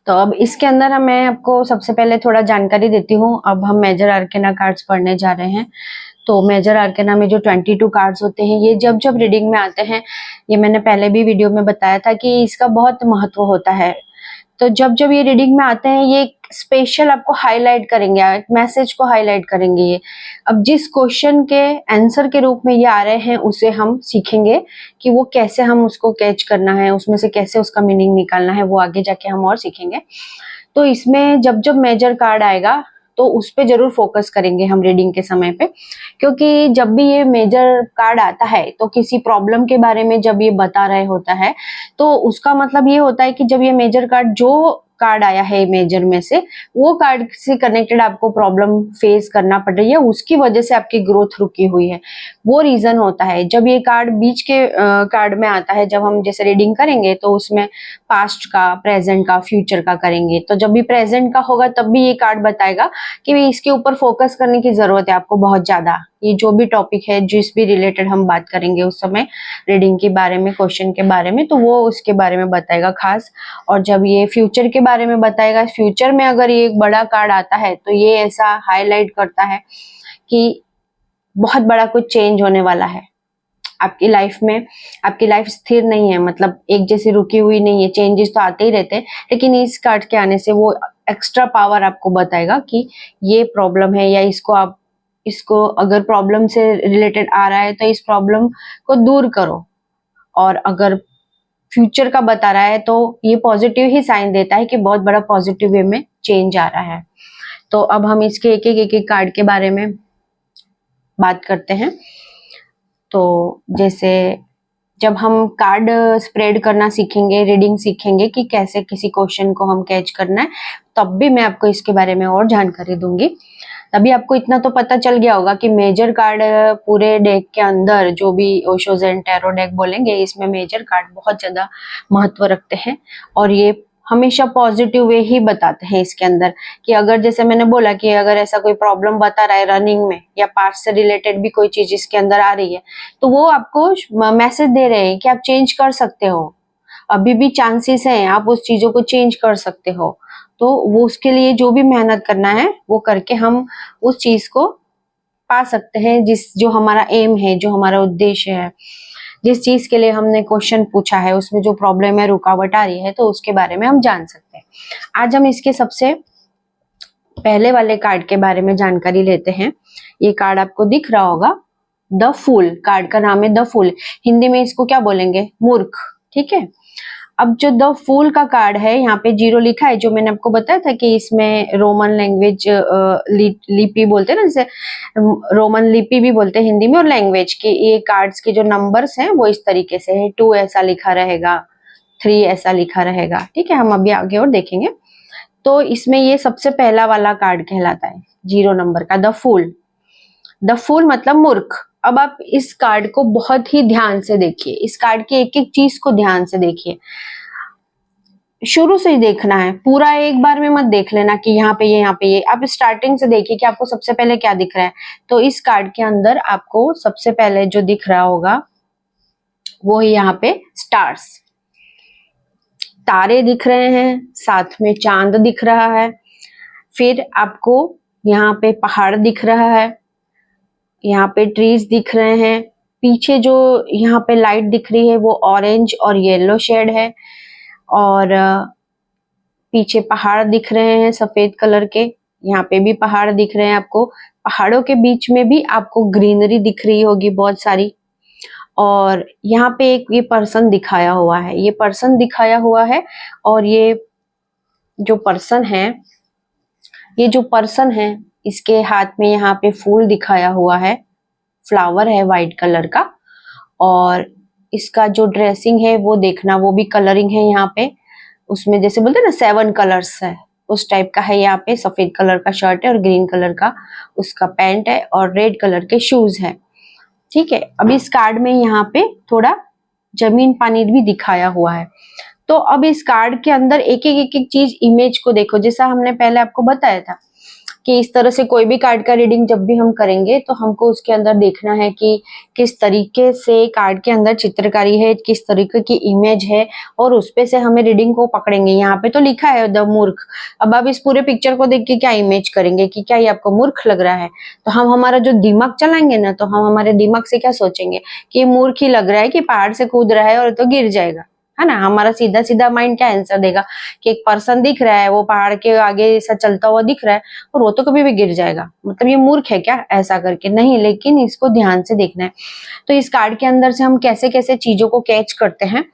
तो अब इसके अंदर मैं आपको सबसे पहले थोड़ा जानकारी देती हूँ। अब हम मेजर आर्केना कार्ड्स पढ़ने जा रहे हैं। तो मेजर आर्केना में जो 22 कार्ड्स होते हैं, ये जब जब रीडिंग में आते हैं, ये मैंने पहले भी वीडियो में बताया था कि इसका बहुत महत्व होता है। तो जब जब ये रीडिंग में आते हैं, ये स्पेशल आपको हाईलाइट करेंगे, एक मैसेज को हाईलाइट करेंगे। ये अब जिस क्वेश्चन के आंसर के रूप में ये आ रहे हैं, उसे हम सीखेंगे कि वो कैसे हम उसको कैच करना है, उसमें से कैसे उसका मीनिंग निकालना है, वो आगे जाके हम और सीखेंगे। तो इसमें जब जब मेजर कार्ड आएगा तो उस पे जरूर फोकस करेंगे हम रीडिंग के समय पे, क्योंकि जब भी ये मेजर कार्ड आता है तो किसी प्रॉब्लम के बारे में जब ये बता रहे होता है, तो उसका मतलब ये होता है कि जब ये मेजर कार्ड, जो कार्ड आया है मेजर में से, वो कार्ड से कनेक्टेड आपको प्रॉब्लम फेस करना पड़ रही है, उसकी वजह से आपकी ग्रोथ रुकी हुई है, वो रीजन होता है। जब ये कार्ड बीच के कार्ड में आता है, जब हम जैसे रीडिंग करेंगे तो उसमें पास्ट का, प्रेजेंट का, फ्यूचर का करेंगे, तो जब भी प्रेजेंट का होगा तब भी ये कार्ड बताएगा कि इसके ऊपर फोकस करने की जरूरत है आपको बहुत ज्यादा। ये जो भी टॉपिक है, जिस भी रिलेटेड हम बात करेंगे उस समय रीडिंग के बारे में, क्वेश्चन के बारे में, तो वो उसके बारे में बताएगा खास। और जब ये फ्यूचर के बारे में बताएगा, फ्यूचर में अगर ये एक बड़ा कार्ड आता है तो ये ऐसा हाईलाइट करता है कि बहुत बड़ा कुछ चेंज होने वाला है आपकी लाइफ में। आपकी लाइफ स्थिर नहीं है, मतलब एक जैसी रुकी हुई नहीं है, चेंजेस तो आते ही रहते हैं, लेकिन इस कार्ड के आने से वो एक्स्ट्रा पावर आपको बताएगा कि ये प्रॉब्लम है, या इसको अगर प्रॉब्लम से रिलेटेड आ रहा है तो इस प्रॉब्लम को दूर करो। और अगर फ्यूचर का बता रहा है तो ये पॉजिटिव ही साइन देता है कि बहुत बड़ा पॉजिटिव वे में चेंज आ रहा है। तो अब हम इसके एक एक कार्ड के बारे में बात करते हैं। तो जैसे जब हम कार्ड स्प्रेड करना सीखेंगे, रीडिंग सीखेंगे कि कैसे किसी क्वेश्चन को हम कैच करना है, तब भी मैं आपको इसके बारे में और जानकारी दूंगी। तभी आपको इतना तो पता चल गया होगा कि मेजर कार्ड पूरे डेक के अंदर, जो भी ओशो ज़ेन टैरो डेक बोलेंगे, इसमें मेजर कार्ड बहुत ज्यादा महत्व रखते हैं। और ये हमेशा पॉजिटिव वे ही बताते हैं इसके अंदर, कि अगर जैसे मैंने बोला कि अगर ऐसा कोई प्रॉब्लम बता रहा है रनिंग में, या पास्ट से रिलेटेड भी कोई चीज इसके अंदर आ रही है, तो वो आपको मैसेज दे रहे हैं कि आप चेंज कर सकते हो, अभी भी चांसेस हैं, आप उस चीजों को चेंज कर सकते हो। तो वो उसके लिए जो भी मेहनत करना है वो करके हम उस चीज को पा सकते हैं, जो हमारा एम है, जो हमारा उद्देश्य है, जिस चीज के लिए हमने क्वेश्चन पूछा है, उसमें जो प्रॉब्लम है, रुकावट आ रही है, तो उसके बारे में हम जान सकते हैं। आज हम इसके सबसे पहले वाले कार्ड के बारे में जानकारी लेते हैं। ये कार्ड आपको दिख रहा होगा, द फूल। कार्ड का नाम है द फूल। हिंदी में इसको क्या बोलेंगे? मूर्ख। ठीक है। अब जो द फूल का कार्ड है, यहाँ पे 0 लिखा है, जो मैंने आपको बताया था कि इसमें रोमन लैंग्वेज लिपि बोलते हैं ना, जैसे रोमन लिपि भी बोलते हैं हिंदी में, और लैंग्वेज की ये कार्ड्स के जो नंबर्स हैं वो इस तरीके से है। 2 ऐसा लिखा रहेगा, 3 ऐसा लिखा रहेगा। ठीक है, हम अभी आगे और देखेंगे। तो इसमें ये सबसे पहला वाला कार्ड कहलाता है 0 नंबर का, द फूल। द फूल मतलब मूर्ख। अब आप इस कार्ड को बहुत ही ध्यान से देखिए, इस कार्ड की एक एक चीज को ध्यान से देखिए, शुरू से ही देखना है, पूरा एक बार में मत देख लेना कि यहाँ पे ये, यहाँ पे ये। आप स्टार्टिंग से देखिए कि आपको सबसे पहले क्या दिख रहा है। तो इस कार्ड के अंदर आपको सबसे पहले जो दिख रहा होगा वो है यहाँ पे स्टार्स, तारे दिख रहे हैं, साथ में चांद दिख रहा है। फिर आपको यहाँ पे पहाड़ दिख रहा है, यहाँ पे ट्रीज दिख रहे हैं, पीछे जो यहाँ पे लाइट दिख रही है वो ऑरेंज और येलो शेड है, और पीछे पहाड़ दिख रहे हैं सफेद कलर के, यहाँ पे भी पहाड़ दिख रहे हैं आपको। पहाड़ों के बीच में भी आपको ग्रीनरी दिख रही होगी बहुत सारी। और यहाँ पे एक ये पर्सन दिखाया हुआ है, ये पर्सन दिखाया हुआ है, और ये जो पर्सन है, ये जो पर्सन है, इसके हाथ में यहाँ पे फूल दिखाया हुआ है, फ्लावर है व्हाइट कलर का। और इसका जो ड्रेसिंग है वो देखना, वो भी कलरिंग है यहाँ पे, उसमें जैसे बोलते हैं ना 7 कलर्स है, उस टाइप का है। यहाँ पे सफेद कलर का शर्ट है और ग्रीन कलर का उसका पैंट है, और रेड कलर के शूज है। ठीक है। अब इस कार्ड में यहाँ पे थोड़ा जमीन पानी भी दिखाया हुआ है। तो अब इस कार्ड के अंदर एक एक चीज, इमेज को देखो, जैसा हमने पहले आपको बताया था कि इस तरह से कोई भी कार्ड का रीडिंग जब भी हम करेंगे तो हमको उसके अंदर देखना है कि किस तरीके से कार्ड के अंदर चित्रकारी है, किस तरीके की इमेज है, और उस पे से हमें रीडिंग को पकड़ेंगे। यहाँ पे तो लिखा है द मूर्ख। अब आप इस पूरे पिक्चर को देख के क्या इमेज करेंगे कि क्या ये आपको मूर्ख लग रहा है, तो हम हमारा जो दिमाग चलाएंगे ना, तो हम हमारे दिमाग से क्या सोचेंगे कि ये मूर्ख ही लग रहा है कि पहाड़ से कूद रहा है और तो गिर जाएगा, है ना। हमारा सीधा सीधा माइंड क्या आंसर देगा कि एक पर्सन दिख रहा है, वो पहाड़ के आगे ऐसा चलता हुआ दिख रहा है और वो तो कभी भी गिर जाएगा, मतलब ये मूर्ख है क्या, ऐसा करके नहीं। लेकिन इसको ध्यान से देखना है। तो इस कार्ड के अंदर से हम कैसे कैसे चीजों को कैच करते हैं,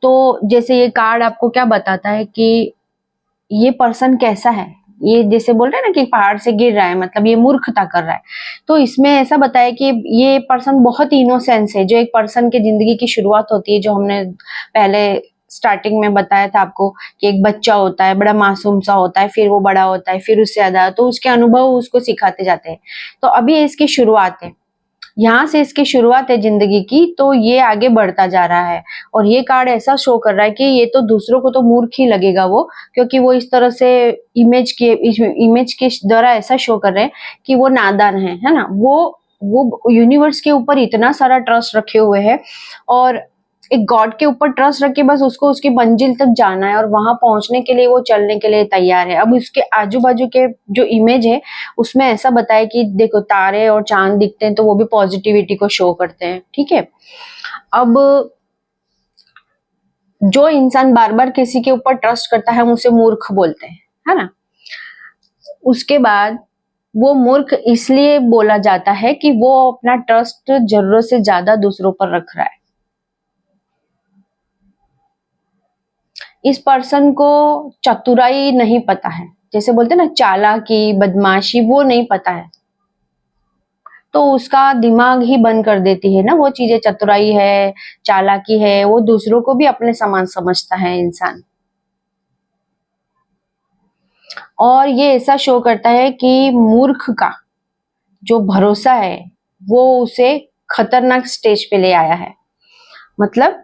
तो जैसे ये कार्ड आपको क्या बताता है कि ये पर्सन कैसा है। ये जैसे बोल रहे हैं ना कि पहाड़ से गिर रहा है, मतलब ये मूर्खता कर रहा है। तो इसमें ऐसा बताया कि ये पर्सन बहुत इनोसेंस है। जो एक पर्सन की जिंदगी की शुरुआत होती है, जो हमने पहले स्टार्टिंग में बताया था आपको कि एक बच्चा होता है, बड़ा मासूम सा होता है, फिर वो बड़ा होता है, फिर उससे ज्यादा, तो उसके अनुभव उसको सिखाते जाते हैं। तो अभी इसकी शुरुआत है, यहाँ से इसकी शुरुआत है जिंदगी की, तो ये आगे बढ़ता जा रहा है। और ये कार्ड ऐसा शो कर रहा है कि ये तो दूसरों को तो मूर्ख ही लगेगा वो, क्योंकि वो इस तरह से इमेज के द्वारा ऐसा शो कर रहे हैं कि वो नादान है ना। वो यूनिवर्स के ऊपर इतना सारा ट्रस्ट रखे हुए हैं और एक गॉड के ऊपर ट्रस्ट रख के बस उसको उसकी मंजिल तक जाना है और वहां पहुंचने के लिए वो चलने के लिए तैयार है। अब उसके आजू बाजू के जो इमेज है उसमें ऐसा बताया कि देखो तारे और चांद दिखते हैं तो वो भी पॉजिटिविटी को शो करते हैं, ठीक है। अब जो इंसान बार बार किसी के ऊपर ट्रस्ट करता है हम उसे मूर्ख बोलते हैं, है ना। उसके बाद वो मूर्ख इसलिए बोला जाता है कि वो अपना ट्रस्ट जरूरत से ज्यादा दूसरों पर रख रहा है। इस पर्सन को चतुराई नहीं पता है, जैसे बोलते हैं ना चालाकी, बदमाशी, वो नहीं पता है, तो उसका दिमाग ही बंद कर देती है ना वो चीजें। चतुराई है, चालाकी है, वो दूसरों को भी अपने समान समझता है इंसान। और ये ऐसा शो करता है कि मूर्ख का जो भरोसा है वो उसे खतरनाक स्टेज पे ले आया है। मतलब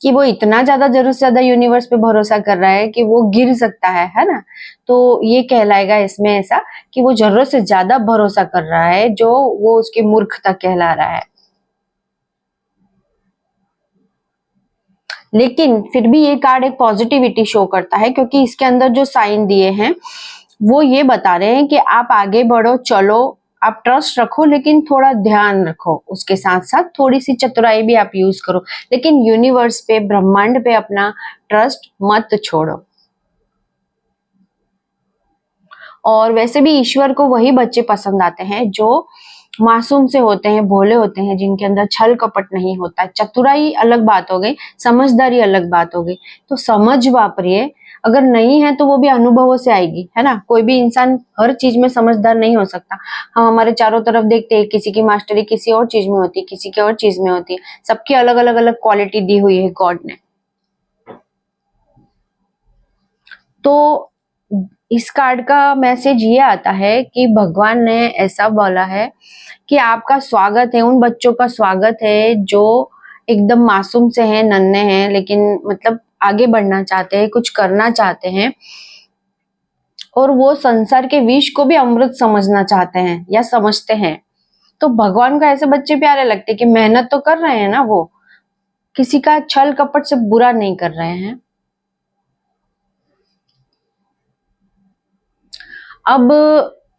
कि वो इतना ज्यादा जरूरत से ज्यादा यूनिवर्स पे भरोसा कर रहा है कि वो गिर सकता है ना। तो ये कहलाएगा इसमें ऐसा कि वो जरूरत से ज्यादा भरोसा कर रहा है, जो वो उसकी मूर्खता कहला रहा है। लेकिन फिर भी ये कार्ड एक पॉजिटिविटी शो करता है, क्योंकि इसके अंदर जो साइन दिए हैं वो ये बता रहे हैं कि आप आगे बढ़ो, चलो, आप ट्रस्ट रखो, लेकिन थोड़ा ध्यान रखो, उसके साथ साथ थोड़ी सी चतुराई भी आप यूज करो, लेकिन यूनिवर्स पे, ब्रह्मांड पे अपना ट्रस्ट मत छोड़ो। और वैसे भी ईश्वर को वही बच्चे पसंद आते हैं जो मासूम से होते हैं, भोले होते हैं, जिनके अंदर छल कपट नहीं होता। चतुराई अलग बात हो गई, समझदारी अलग बात हो गई। तो समझ वापरिए, अगर नहीं है तो वो भी अनुभवों से आएगी, है ना। कोई भी इंसान हर चीज में समझदार नहीं हो सकता। हम हमारे चारों तरफ देखते हैं, किसी की मास्टरी किसी और चीज में होती है, किसी की और चीज में होती है। सबकी अलग अलग अलग क्वालिटी दी हुई है गॉड ने। तो इस कार्ड का मैसेज ये आता है कि भगवान ने ऐसा बोला है कि आपका स्वागत है, उन बच्चों का स्वागत है जो एकदम मासूम से हैं, नन्हे हैं, लेकिन मतलब आगे बढ़ना चाहते हैं, कुछ करना चाहते हैं, और वो संसार के विष को भी अमृत समझना चाहते हैं या समझते हैं। तो भगवान को ऐसे बच्चे प्यारे लगते हैं कि मेहनत तो कर रहे हैं ना, वो किसी का छल कपट से बुरा नहीं कर रहे हैं। अब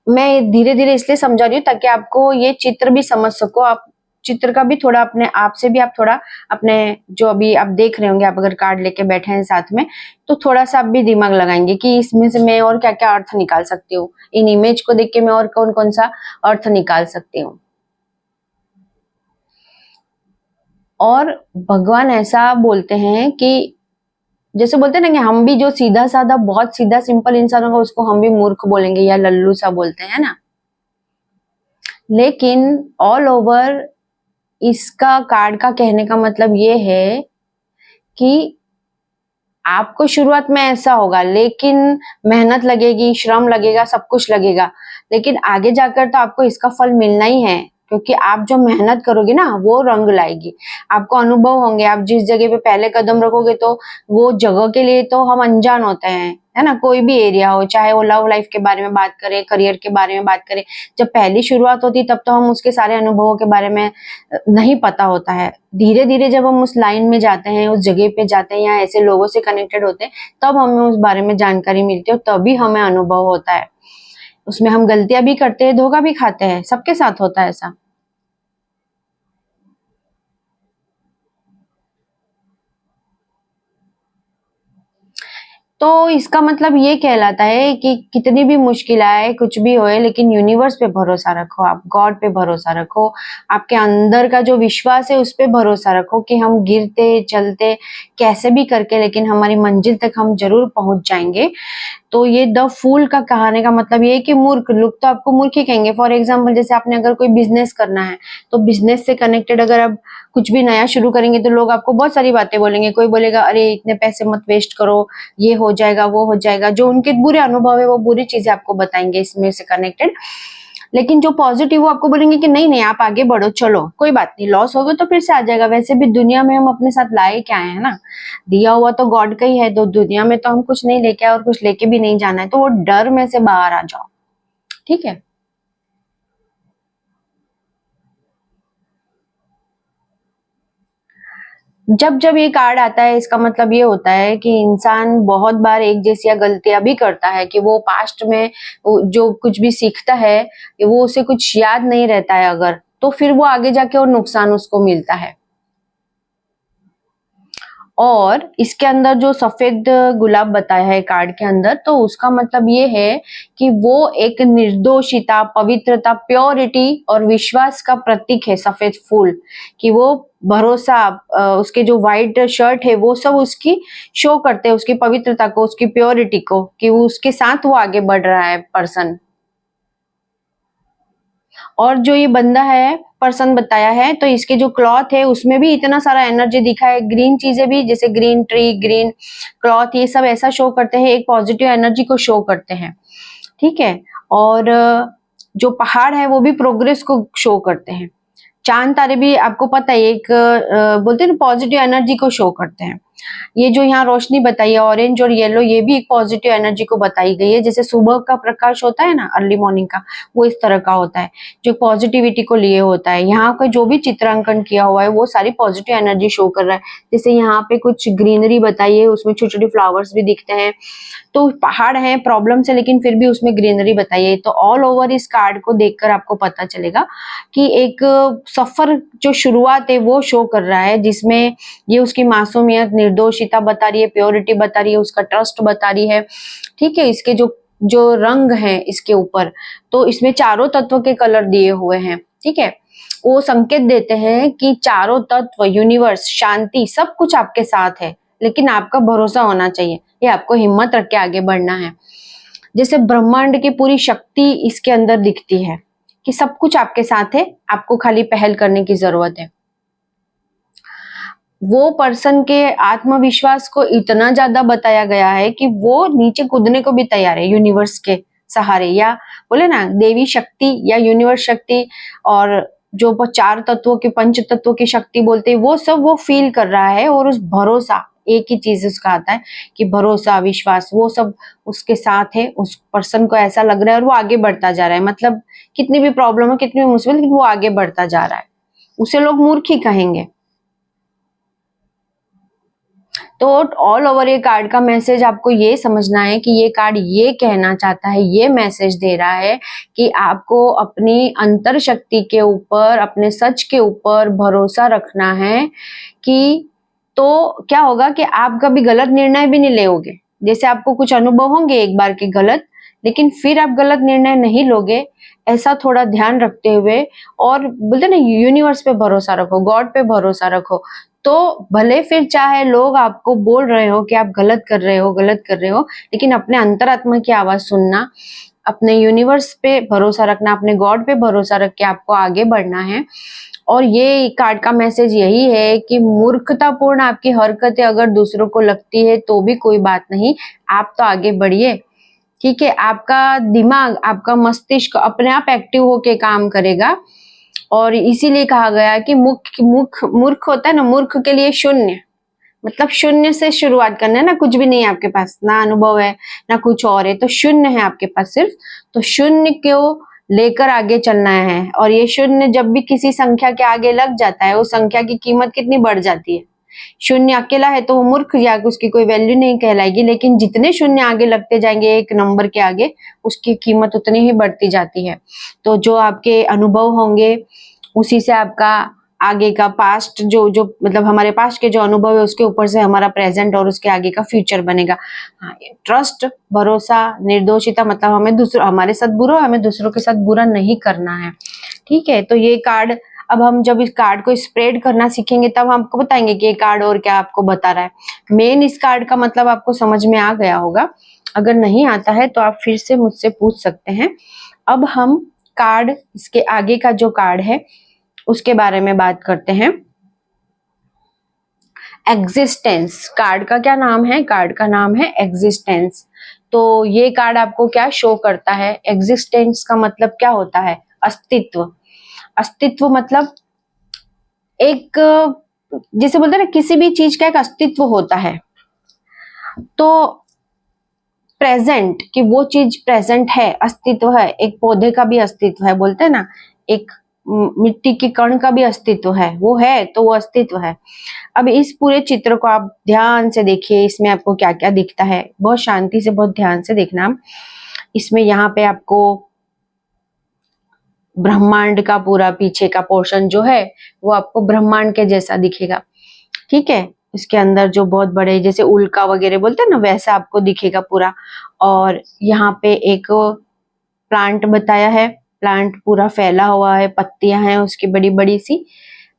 मैं धीरे धीरे इसलिए समझा रही हूँ ताकि आपको ये चित्र भी समझ सको। आप चित्र का भी थोड़ा अपने आप से भी आप थोड़ा अपने, जो अभी आप देख रहे होंगे, आप अगर कार्ड लेके बैठे हैं साथ में, तो थोड़ा सा आप भी दिमाग लगाएंगे कि इसमें से मैं और क्या क्या अर्थ निकाल सकती हूँ, इन इमेज को देख के मैं और कौन कौन सा अर्थ निकाल सकती हूँ। और भगवान ऐसा बोलते हैं कि जैसे बोलते हैं ना कि हम भी जो सीधा साधा बहुत सीधा सिंपल इंसान होगा उसको हम भी मूर्ख बोलेंगे या लल्लू सा बोलते हैं ना। लेकिन ऑल ओवर इसका कार्ड का कहने का मतलब ये है कि आपको शुरुआत में ऐसा होगा, लेकिन मेहनत लगेगी, श्रम लगेगा, सब कुछ लगेगा, लेकिन आगे जाकर तो आपको इसका फल मिलना ही है। क्योंकि आप जो मेहनत करोगे ना वो रंग लाएगी। आपको अनुभव होंगे, आप जिस जगह पे पहले कदम रखोगे तो वो जगह के लिए तो हम अनजान होते हैं, है ना? कोई भी एरिया हो, चाहे वो लव लाइफ के बारे में बात करें, करियर के बारे में बात करें, जब पहली शुरुआत होती है तब तो हम उसके सारे अनुभवों के बारे में नहीं पता होता है। धीरे धीरे जब हम उस लाइन में जाते हैं, उस जगह पे जाते हैं या ऐसे लोगों से कनेक्टेड होते हैं, तब हमें उस बारे में जानकारी मिलती है और तभी हमें अनुभव होता है। उसमें हम गलतियां भी करते हैं, धोखा भी खाते हैं, सबके साथ होता है ऐसा। तो इसका मतलब ये कहलाता है कि कितनी भी मुश्किल आए, कुछ भी होए, लेकिन यूनिवर्स पे भरोसा रखो, आप गॉड पे भरोसा रखो, आपके अंदर का जो विश्वास है उस पे भरोसा रखो कि हम गिरते चलते कैसे भी करके लेकिन हमारी मंजिल तक हम जरूर पहुंच जाएंगे। तो ये द फूल का कहने का मतलब ये है कि मूर्ख लोग तो आपको मूर्ख ही कहेंगे। फॉर एग्जाम्पल जैसे आपने अगर कोई बिजनेस करना है तो बिजनेस से कनेक्टेड अगर आप कुछ भी नया शुरू करेंगे तो लोग आपको बहुत सारी बातें बोलेंगे। कोई बोलेगा अरे इतने पैसे मत वेस्ट करो, ये हो जाएगा वो हो जाएगा, जो उनके बुरे अनुभव है वो बुरी चीजें आपको बताएंगे इसमें से कनेक्टेड। लेकिन जो पॉजिटिव वो आपको बोलेंगे कि नहीं नहीं आप आगे बढ़ो, चलो कोई बात नहीं, लॉस होगा तो फिर से आ जाएगा। वैसे भी दुनिया में हम अपने साथ लाए क्या है ना, दिया हुआ तो गॉड का ही है, तो दुनिया में तो हम कुछ नहीं लेके आए और कुछ लेके भी नहीं जाना है। तो वो डर में से बाहर आ जाओ, ठीक है। जब जब ये कार्ड आता है इसका मतलब ये होता है कि इंसान बहुत बार एक जैसी गलतियां भी करता है कि वो पास्ट में जो कुछ भी सीखता है वो उसे कुछ याद नहीं रहता है अगर, तो फिर वो आगे जाके और नुकसान उसको मिलता है। और इसके अंदर जो सफेद गुलाब बताया है कार्ड के अंदर, तो उसका मतलब ये है कि वो एक निर्दोषिता, पवित्रता, प्योरिटी और विश्वास का प्रतीक है सफेद फूल। कि वो भरोसा, उसके जो व्हाइट शर्ट है वो सब उसकी शो करते हैं, उसकी पवित्रता को, उसकी प्योरिटी को, कि वो उसके साथ वो आगे बढ़ रहा है पर्सन। और जो ये बंदा है पर्सन बताया है, तो इसके जो क्लॉथ है उसमें भी इतना सारा एनर्जी दिखा है। ग्रीन चीजें भी जैसे ग्रीन ट्री, ग्रीन क्लॉथ, ये सब ऐसा शो करते हैं, एक पॉजिटिव एनर्जी को शो करते हैं, ठीक है। और जो पहाड़ है वो भी प्रोग्रेस को शो करते हैं। चांद तारे भी आपको पता है एक बोलते हैं ना पॉजिटिव एनर्जी को शो करते हैं। ये जो यहाँ रोशनी बताई है ऑरेंज और येलो, ये भी एक पॉजिटिव एनर्जी को बताई गई है। जैसे सुबह का प्रकाश होता है ना, अर्ली मॉर्निंग का, वो इस तरह का होता है जो पॉजिटिविटी को लिए होता है। यहाँ का जो भी चित्रांकन किया हुआ है वो सारी पॉजिटिव एनर्जी शो कर रहा है। जैसे यहाँ पे कुछ ग्रीनरी बताई है, उसमें छोटे छोटे फ्लावर्स भी दिखते हैं। तो पहाड़ है प्रॉब्लम से, लेकिन फिर भी उसमें ग्रीनरी बताई है। तो ऑल ओवर इस कार्ड को देखकर आपको पता चलेगा कि एक सफर जो शुरुआत है वो शो कर रहा है, जिसमें ये उसकी मासूमियत, निर्दोषिता बता रही है, प्योरिटी बता रही है, उसका ट्रस्ट बता रही है, ठीक है। इसके जो जो रंग है इसके ऊपर, तो इसमें चारों तत्व के कलर दिए हुए हैं, ठीक है। वो संकेत देते हैं कि चारों तत्व, यूनिवर्स, शांति, सब कुछ आपके साथ है, लेकिन आपका भरोसा होना चाहिए, ये आपको हिम्मत रख के आगे बढ़ना है। जैसे ब्रह्मांड की पूरी शक्ति इसके अंदर दिखती है कि सब कुछ आपके साथ है, आपको खाली पहल करने की जरूरत है। वो पर्सन के आत्मविश्वास को इतना ज्यादा बताया गया है कि वो नीचे कूदने को भी तैयार है यूनिवर्स के सहारे, या बोले ना देवी शक्ति या यूनिवर्स शक्ति, और जो वो चार तत्वों के, पंच तत्वों की शक्ति बोलते हैं, वो सब वो फील कर रहा है। और उस भरोसा, एक ही चीज उसका आता है कि भरोसा, विश्वास, वो सब उसके साथ है। उस पर्सन को ऐसा लग रहा है और वो आगे बढ़ता जा रहा है। मतलब कितनी भी प्रॉब्लम है, कितनी भी मुश्किल, लेकिन वो आगे बढ़ता जा रहा है। उसे लोग मूर्ख ही कहेंगे। तो ऑल ओवर ये कार्ड का मैसेज आपको ये समझना है कि ये कार्ड ये कहना चाहता है, ये मैसेज दे रहा है कि आपको अपनी अंतर शक्ति के ऊपर, अपने सच के ऊपर भरोसा रखना है। कि तो क्या होगा कि आप कभी गलत निर्णय भी नहीं लेोगे। जैसे आपको कुछ अनुभव होंगे एक बार के गलत, लेकिन फिर आप गलत निर्णय नहीं लोगे, ऐसा थोड़ा ध्यान रखते हुए। और बोलते ना यूनिवर्स पे भरोसा रखो, गॉड पे भरोसा रखो। तो भले फिर चाहे लोग आपको बोल रहे हो कि आप गलत कर रहे हो, गलत कर रहे हो, लेकिन अपने अंतरात्मा की आवाज सुनना, अपने यूनिवर्स पे भरोसा रखना, अपने गॉड पे भरोसा रख के आपको आगे बढ़ना है। और ये कार्ड का मैसेज यही है कि मूर्खतापूर्ण आपकी हरकतें अगर दूसरों को लगती है तो भी कोई बात नहीं, आप तो आगे बढ़िए, ठीक है। आपका दिमाग, आपका मस्तिष्क अपने आप एक्टिव होके काम करेगा। और इसीलिए कहा गया कि मूर्ख होता है ना, मूर्ख के लिए शून्य, मतलब शून्य से शुरुआत करना है ना, कुछ भी नहीं है आपके पास, ना अनुभव है ना कुछ और है, तो शून्य है आपके पास सिर्फ, तो शून्य को लेकर आगे चलना है। और ये शून्य जब भी किसी संख्या के आगे लग जाता है, उस संख्या की कीमत कितनी बढ़ जाती है। शून्य अकेला है तो वो मूर्ख या उसकी कोई वैल्यू नहीं कहलाएगी, लेकिन जितने शून्य आगे लगते जाएंगे एक नंबर के आगे, उसकी कीमत उतनी ही बढ़ती जाती है। तो जो आपके अनुभव होंगे उसी से आपका आगे का पास्ट जो मतलब हमारे पास्ट के जो अनुभव है उसके ऊपर से हमारा प्रेजेंट और उसके आगे का फ्यूचर बनेगा। हाँ, ट्रस्ट, भरोसा, निर्दोषिता, मतलब हमारे साथ बुरा, हमें दूसरों के साथ बुरा नहीं करना है। ठीक है, तो ये कार्ड, अब हम जब इस कार्ड को स्प्रेड करना सीखेंगे तब हम आपको बताएंगे कि ये कार्ड और क्या आपको बता रहा है। मेन इस कार्ड का मतलब आपको समझ में आ गया होगा, अगर नहीं आता है तो आप फिर से मुझसे पूछ सकते हैं। अब हम कार्ड, इसके आगे का जो कार्ड है उसके बारे में बात करते हैं। एग्जिस्टेंस, कार्ड का क्या नाम है? कार्ड का नाम है एग्जिस्टेंस। तो ये कार्ड आपको क्या शो करता है? एग्जिस्टेंस का मतलब क्या होता है? अस्तित्व। अस्तित्व मतलब एक, जैसे बोलते हैं ना, किसी भी चीज का एक अस्तित्व होता है, तो प्रेजेंट, कि वो चीज प्रेजेंट है, अस्तित्व है। एक पौधे का भी अस्तित्व है, बोलते हैं ना, एक मिट्टी की कण का भी अस्तित्व है, वो है तो वो अस्तित्व है। अब इस पूरे चित्र को आप ध्यान से देखिए, इसमें आपको क्या क्या दिखता है, बहुत शांति से, बहुत ध्यान से देखना। इसमें यहाँ पे आपको ब्रह्मांड का पूरा पीछे का पोर्शन जो है वो आपको ब्रह्मांड के जैसा दिखेगा। ठीक है, इसके अंदर जो बहुत बड़े जैसे उल्का वगैरह बोलते हैं ना, वैसा आपको दिखेगा पूरा। और यहाँ पे एक प्लांट बताया है, प्लांट पूरा फैला हुआ है, पत्तियां हैं उसकी बड़ी बड़ी सी।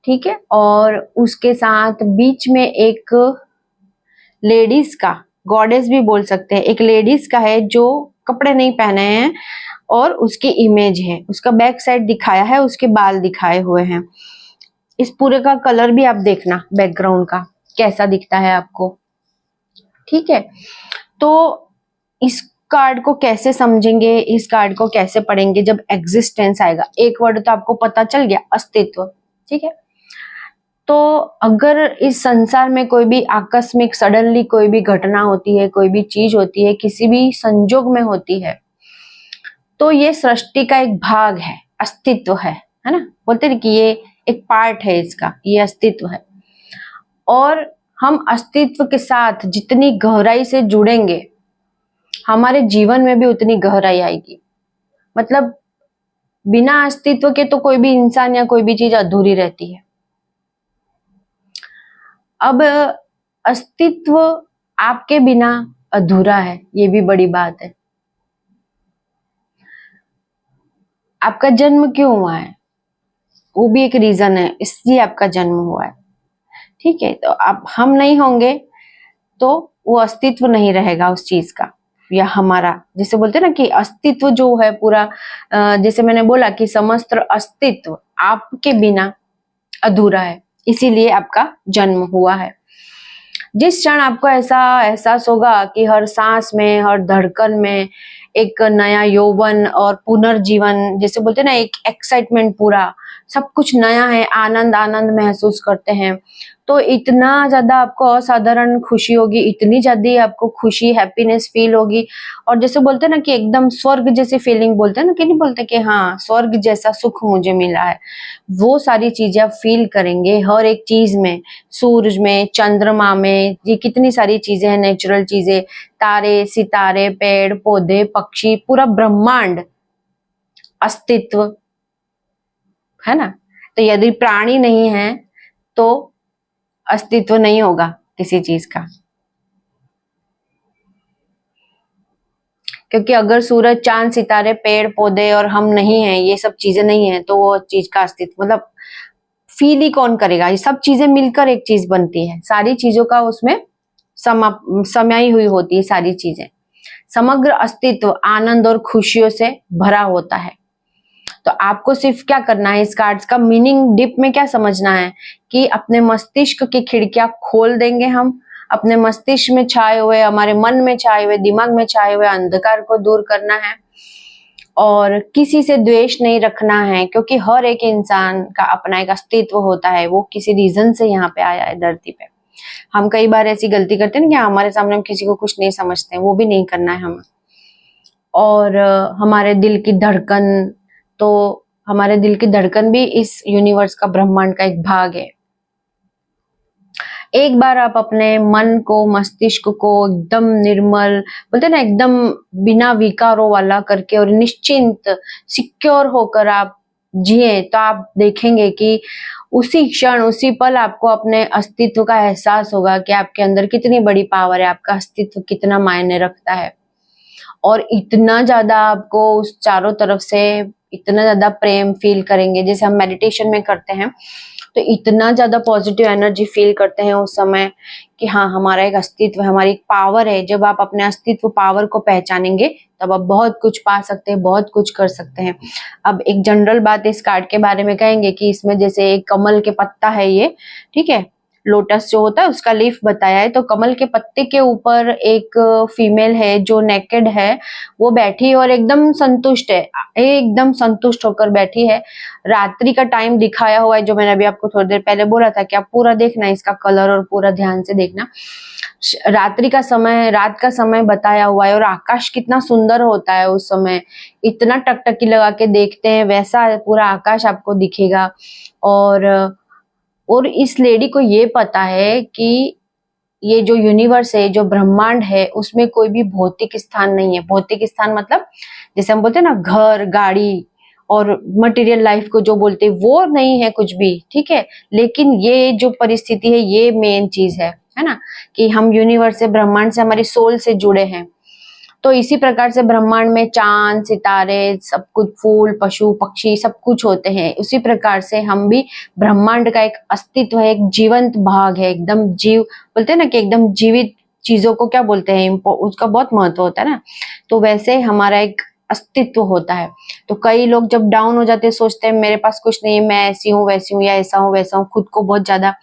ठीक है, और उसके साथ बीच में एक लेडीज का, गॉडेस भी बोल सकते हैं, एक लेडीज का है जो कपड़े नहीं पहने हैं और उसकी इमेज है, उसका बैक साइड दिखाया है, उसके बाल दिखाए हुए हैं। इस पूरे का कलर भी आप देखना, बैकग्राउंड का कैसा दिखता है आपको। ठीक है, तो इस कार्ड को कैसे समझेंगे, इस कार्ड को कैसे पढ़ेंगे? जब एग्जिस्टेंस आएगा, एक वर्ड तो आपको पता चल गया, अस्तित्व। ठीक है, तो अगर इस संसार में कोई भी आकस्मिक सडनली कोई भी घटना होती है, कोई भी चीज होती है, किसी भी संजोग में होती है, तो ये सृष्टि का एक भाग है, अस्तित्व है ना, बोलते हैं कि ये एक पार्ट है इसका, ये अस्तित्व है। और हम अस्तित्व के साथ जितनी गहराई से जुड़ेंगे, हमारे जीवन में भी उतनी गहराई आएगी। मतलब बिना अस्तित्व के तो कोई भी इंसान या कोई भी चीज अधूरी रहती है। अब अस्तित्व आपके बिना अधूरा है, ये भी बड़ी बात है। आपका जन्म क्यों हुआ है, वो भी एक रीजन है, इसलिए आपका जन्म हुआ है। ठीक है, तो अब हम नहीं होंगे तो वो अस्तित्व नहीं रहेगा उस चीज का, या हमारा, जैसे बोलते हैं ना कि अस्तित्व जो है पूरा, जैसे मैंने बोला कि समस्त अस्तित्व आपके बिना अधूरा है, इसीलिए आपका जन्म हुआ है। जिस क्षण आपको ऐसा एहसास होगा कि हर सांस में, हर धड़कन में एक नया यौवन और पुनर्जीवन, जैसे बोलते हैं ना, एक एक्साइटमेंट, पूरा सब कुछ नया है, आनंद आनंद महसूस करते हैं, तो इतना ज्यादा आपको असाधारण खुशी होगी, इतनी ज्यादा आपको खुशी, हैप्पीनेस फील होगी। और जैसे बोलते हैं ना कि एकदम स्वर्ग जैसी फीलिंग, बोलते हैं ना कि नहीं बोलते कि हाँ स्वर्ग जैसा सुख मुझे मिला है, वो सारी चीजें आप फील करेंगे हर एक चीज में, सूरज में, चंद्रमा में, ये कितनी सारी चीजें हैं, नेचुरल चीजें, तारे, सितारे, पेड़ पौधे, पक्षी, पूरा ब्रह्मांड, अस्तित्व है ना। तो यदि प्राणी नहीं है तो अस्तित्व नहीं होगा किसी चीज का, क्योंकि अगर सूरज, चांद, सितारे, पेड़ पौधे और हम नहीं हैं, ये सब चीजें नहीं है, तो वो चीज का अस्तित्व, मतलब फील ही कौन करेगा? ये सब चीजें मिलकर एक चीज बनती है, सारी चीजों का उसमें समाई हुई होती है सारी चीजें। समग्र अस्तित्व आनंद और खुशियों से भरा होता है। तो आपको सिर्फ क्या करना है, इस कार्ड्स का मीनिंग डीप में क्या समझना है कि अपने मस्तिष्क की खिड़कियां खोल देंगे हम, अपने मस्तिष्क में छाए हुए, हमारे मन में छाए हुए, दिमाग में छाए हुए अंधकार को दूर करना है। और किसी से द्वेष नहीं रखना है, क्योंकि हर एक इंसान का अपना एक अस्तित्व होता है, वो किसी रीजन से यहाँ पे आया है धरती पे। हम कई बार ऐसी गलती करते हैं ना कि हमारे सामने हम किसी को कुछ नहीं समझते हैं, वो भी नहीं करना है हमें। और हमारे दिल की धड़कन, तो हमारे दिल की धड़कन भी इस यूनिवर्स का, ब्रह्मांड का एक भाग है। एक बार आप अपने मन को, मस्तिष्क को एकदम निर्मल, बोलते हैं ना, एकदम बिना विकारों वाला करके और निश्चिंत, सिक्योर होकर आप जिए, तो आप देखेंगे कि उसी क्षण, उसी पल आपको अपने अस्तित्व का एहसास होगा कि आपके अंदर कितनी बड़ी पावर है, आपका अस्तित्व कितना मायने रखता है। और इतना ज्यादा आपको उस चारों तरफ से इतना ज्यादा प्रेम फील करेंगे, जैसे हम मेडिटेशन में करते हैं, तो इतना ज्यादा पॉजिटिव एनर्जी फील करते हैं उस समय कि हाँ, हमारा एक अस्तित्व है, हमारी एक पावर है। जब आप अपने अस्तित्व, पावर को पहचानेंगे, तब आप बहुत कुछ पा सकते हैं, बहुत कुछ कर सकते हैं। अब एक जनरल बात इस कार्ड के बारे में कहेंगे कि इसमें जैसे एक कमल के पत्ता है ये, ठीक है, लोटस जो होता है उसका लीफ बताया है, तो कमल के पत्ते के ऊपर एक फीमेल है जो नेकेड है, वो बैठी और एकदम संतुष्ट है, एकदम संतुष्ट होकर बैठी है। रात्रि का टाइम दिखाया हुआ है, जो मैंने अभी आपको थोड़ी देर पहले बोला था कि आप पूरा देखना इसका कलर और पूरा ध्यान से देखना। रात्रि का समय, रात का समय बताया हुआ है, और आकाश कितना सुंदर होता है उस समय, इतना टकटकी लगा के देखते हैं वैसा पूरा आकाश आपको दिखेगा। और इस लेडी को ये पता है कि ये जो यूनिवर्स है, जो ब्रह्मांड है, उसमें कोई भी भौतिक स्थान नहीं है। भौतिक स्थान मतलब जैसे हम बोलते हैं ना, घर, गाड़ी और मटेरियल लाइफ को जो बोलते हैं, वो नहीं है कुछ भी, ठीक है। लेकिन ये जो परिस्थिति है, ये मेन चीज है ना, कि हम यूनिवर्स से, ब्रह्मांड से, हमारी सोल से जुड़े हैं। तो इसी प्रकार से ब्रह्मांड में चांद, सितारे, सब कुछ, फूल, पशु, पक्षी, सब कुछ होते हैं। उसी प्रकार से हम भी ब्रह्मांड का एक अस्तित्व है, एक जीवंत भाग है, एकदम जीव, बोलते हैं ना कि एकदम जीवित चीजों को क्या बोलते हैं, उसका बहुत महत्व होता है ना। तो वैसे हमारा एक अस्तित्व होता है। तो कई लोग जब डाउन हो जाते हैं, सोचते हैं मेरे पास कुछ नहीं है, मैं ऐसी हूँ, वैसी हूँ, या ऐसा हूँ, वैसा हूँ, खुद को बहुत ज्यादा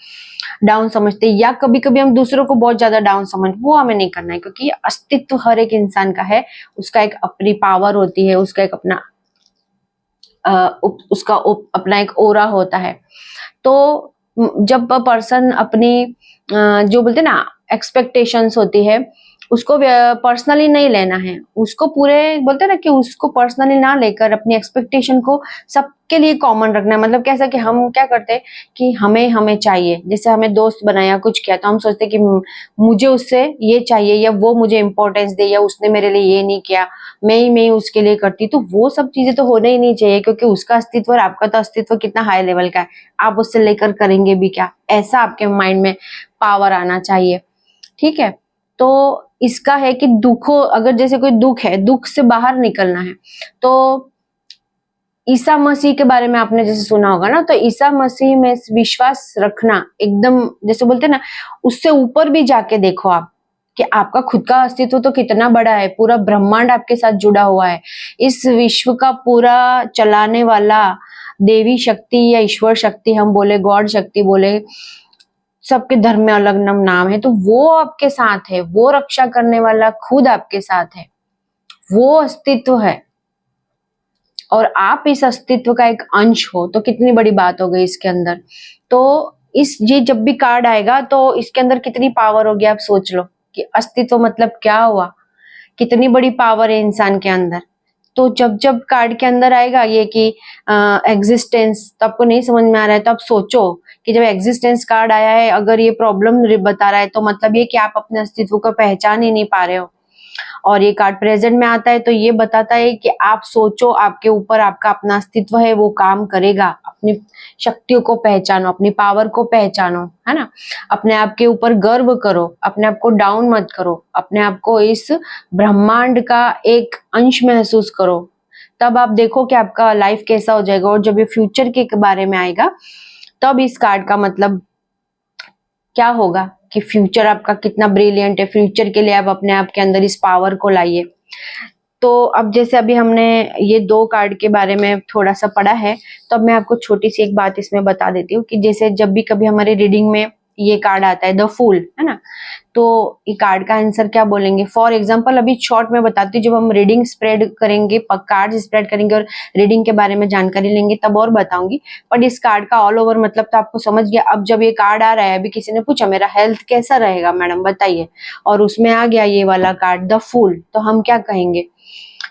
डाउन समझते हैं, या कभी कभी हम दूसरों को बहुत ज्यादा डाउन समझ, वो हमें नहीं करना है, क्योंकि अस्तित्व हर एक इंसान का है, उसका एक अपनी पावर होती है, उसका एक अपना अपना एक ओरा होता है। तो जब पर्सन अपनी जो बोलते हैं ना, एक्सपेक्टेशंस होती है, उसको पर्सनली नहीं लेना है, उसको पूरे, बोलते हैं ना कि उसको पर्सनली ना लेकर अपनी एक्सपेक्टेशन को सबके लिए कॉमन रखना है। मतलब कैसा कि हम क्या करते हैं कि हमें चाहिए, जैसे हमें दोस्त बनाया, कुछ किया, तो हम सोचते हैं कि मुझे उससे ये चाहिए, या वो मुझे इंपॉर्टेंस दे, या उसने मेरे लिए ये नहीं किया, मैं ही उसके लिए करती। तो वो सब चीजें तो होने ही नहीं चाहिए, क्योंकि उसका अस्तित्व और आपका तो अस्तित्व कितना हाई लेवल का है, आप उससे लेकर करेंगे भी क्या, ऐसा आपके माइंड में पावर आना चाहिए, ठीक है। तो इसका है कि दुखों, अगर जैसे कोई दुख है, दुख से बाहर निकलना है, तो ईसा मसीह के बारे में आपने जैसे सुना होगा ना, तो ईसा मसीह में विश्वास रखना, एकदम जैसे बोलते हैं ना, उससे ऊपर भी जाके देखो आप कि आपका खुद का अस्तित्व तो कितना बड़ा है, पूरा ब्रह्मांड आपके साथ जुड़ा हुआ है, इस विश्व का पूरा चलाने वाला देवी शक्ति या ईश्वर शक्ति हम बोले, गॉड शक्ति बोले, सबके धर्म में अलग नाम है, तो वो आपके साथ है, वो रक्षा करने वाला खुद आपके साथ है, वो अस्तित्व है, और आप इस अस्तित्व का एक अंश हो, तो कितनी बड़ी बात हो गई इसके अंदर। तो ये जब भी कार्ड आएगा, तो इसके अंदर कितनी पावर होगी, आप सोच लो कि अस्तित्व मतलब क्या हुआ, कितनी बड़ी पावर है इंसान के अंदर। तो जब जब कार्ड के अंदर आएगा ये कि एग्जिस्टेंस, तो आपको नहीं समझ में आ रहा है, तो आप सोचो कि जब एग्जिस्टेंस कार्ड आया है, अगर ये प्रॉब्लम बता रहा है, तो मतलब ये कि आप अपने अस्तित्व को पहचान ही नहीं पा रहे हो। और ये कार्ड प्रेजेंट में आता है, तो ये बताता है कि आप सोचो, आपके ऊपर आपका अपना अस्तित्व है, वो काम करेगा। अपनी शक्तियों को पहचानो, अपनी पावर को पहचानो, है ना। अपने आप के ऊपर गर्व करो, अपने आप को डाउन मत करो, अपने आप को इस ब्रह्मांड का एक अंश महसूस करो, तब आप देखो कि आपका लाइफ कैसा हो जाएगा। और जब ये फ्यूचर के बारे में आएगा, तब इस कार्ड का मतलब क्या होगा कि फ्यूचर आपका कितना ब्रिलियंट है, फ्यूचर के लिए आप अपने आप के अंदर इस पावर को लाइए। तो अब जैसे अभी हमने ये 2 कार्ड के बारे में थोड़ा सा पढ़ा है, तो अब मैं आपको छोटी सी एक बात इसमें बता देती हूँ कि जैसे जब भी कभी हमारी रीडिंग में ये कार्ड आता है द फूल, है ना। तो ये कार्ड का आंसर क्या बोलेंगे? फॉर एग्जाम्पल अभी शॉर्ट में बताती हूँ, जब हम रीडिंग स्प्रेड करेंगे, कार्ड स्प्रेड करेंगे और रीडिंग के बारे में जानकारी लेंगे तब और बताऊंगी, बट इस कार्ड का ऑल ओवर मतलब तो आपको समझ गया। अब जब ये कार्ड आ रहा है, अभी किसी ने पूछा मेरा हेल्थ कैसा रहेगा मैडम बताइए, और उसमें आ गया ये वाला कार्ड द फूल, तो हम क्या कहेंगे?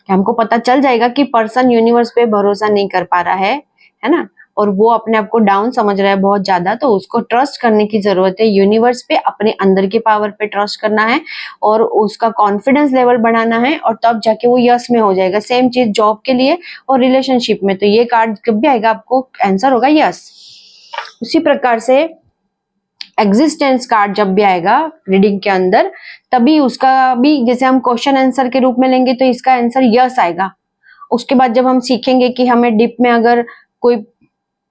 हमको पता चल जाएगा कि पर्सन यूनिवर्स पे भरोसा नहीं कर पा रहा है ना, और वो अपने आप को डाउन समझ रहा है बहुत ज्यादा, तो उसको ट्रस्ट करने की जरूरत है यूनिवर्स पे, अपने अंदर की पावर पे ट्रस्ट करना है और उसका कॉन्फिडेंस लेवल बढ़ाना है, और तब जाके वो यस में हो जाएगा। सेम चीज जॉब के लिए और रिलेशनशिप में, तो ये कार्ड जब भी आएगा आपको आंसर होगा यस। उसी प्रकार से एग्जिस्टेंस कार्ड जब भी आएगा रीडिंग के अंदर, तभी उसका भी जैसे हम क्वेश्चन आंसर के रूप में लेंगे तो इसका आंसर यस आएगा। उसके बाद जब हम सीखेंगे कि हमें डिप में अगर कोई